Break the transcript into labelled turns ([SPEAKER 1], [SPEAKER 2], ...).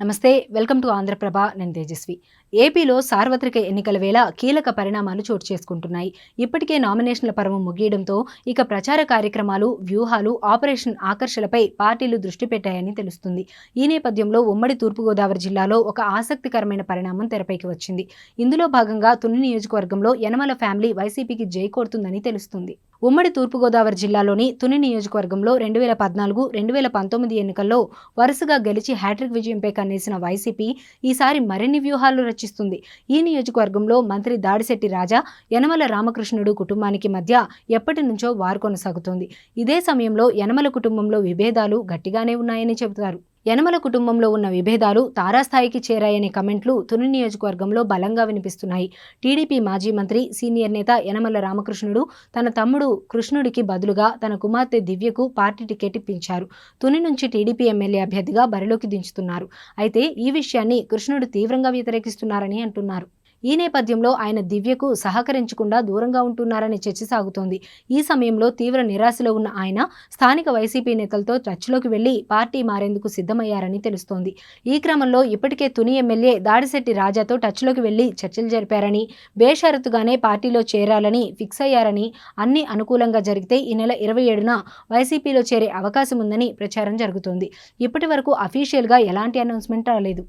[SPEAKER 1] నమస్తే, welcome to Andhraprabha. నేను తేజస్వి. ఏపీలో సార్వత్రిక ఎన్నికల వేళ కీలక పరిణామాలు చోటు చేసుకుంటున్నాయి. ఇప్పటికే నామినేషన్ల పర్వం ముగియడంతో ఇక ప్రచార కార్యక్రమాలు, వ్యూహాలు, ఆపరేషన్ ఆకర్షలపై పార్టీలు దృష్టి పెట్టాయని తెలుస్తుంది. ఈ నేపథ్యంలో ఉమ్మడి తూర్పుగోదావరి జిల్లాలో ఒక ఆసక్తికరమైన పరిణామం తెరపైకి వచ్చింది. ఇందులో భాగంగా తుని నియోజకవర్గంలో యనమల ఫ్యామిలీ వైసీపీకి జై కొడుతుందని తెలుస్తుంది. ఉమ్మడి తూర్పుగోదావరి జిల్లాలోని తుని నియోజకవర్గంలో 2014, 2019 ఎన్నికల్లో వరుసగా గెలిచి హ్యాట్రిక్ విజయంపై కన్నేసిన వైసీపీ ఈసారి మరిన్ని వ్యూహాలు రచిస్తుంది. ఈ నియోజకవర్గంలో మంత్రి దాడిశెట్టి రాజా, యనమల రామకృష్ణుడు కుటుంబానికి మధ్య ఎప్పటి నుంచో వారు కొనసాగుతోంది. ఇదే సమయంలో యనమల కుటుంబంలో విభేదాలు గట్టిగానే ఉన్నాయని చెబుతారు. యనమల కుటుంబంలో ఉన్న విభేదాలు తారాస్థాయికి చేరాయనే కమెంట్లు తుని నియోజకవర్గంలో బలంగా వినిపిస్తున్నాయి. టీడీపీ మాజీ మంత్రి, సీనియర్ నేత యనమల రామకృష్ణుడు తన తమ్ముడు కృష్ణుడికి బదులుగా తన కుమార్తె దివ్యకు పార్టీ టికెట్ ఇప్పించారు. తుని నుంచి టీడీపీ ఎమ్మెల్యే అభ్యర్థిగా బరిలోకి దించుతున్నారు. అయితే ఈ విషయాన్ని కృష్ణుడు తీవ్రంగా వ్యతిరేకిస్తున్నారని అంటున్నారు. ఈ నేపథ్యంలో ఆయన దివ్యకు సహకరించకుండా దూరంగా ఉంటున్నారనే చర్చ సాగుతోంది. ఈ సమయంలో తీవ్ర నిరాశలో ఉన్న ఆయన స్థానిక వైసీపీ నేతలతో టచ్లోకి వెళ్లి పార్టీ మారేందుకు సిద్ధమయ్యారని తెలుస్తోంది. ఈ క్రమంలో ఇప్పటికే తుని ఎమ్మెల్యే దాడిశెట్టి రాజాతో టచ్లోకి వెళ్లి చర్చలు జరిపారని, బేషరతుగానే పార్టీలో చేరాలని ఫిక్స్ అయ్యారని, అన్ని అనుకూలంగా జరిగితే ఈ నెల 27న వైసీపీలో చేరే అవకాశం ఉందని ప్రచారం జరుగుతోంది. ఇప్పటి వరకు అఫీషియల్గా ఎలాంటి అనౌన్స్మెంట్ రాలేదు.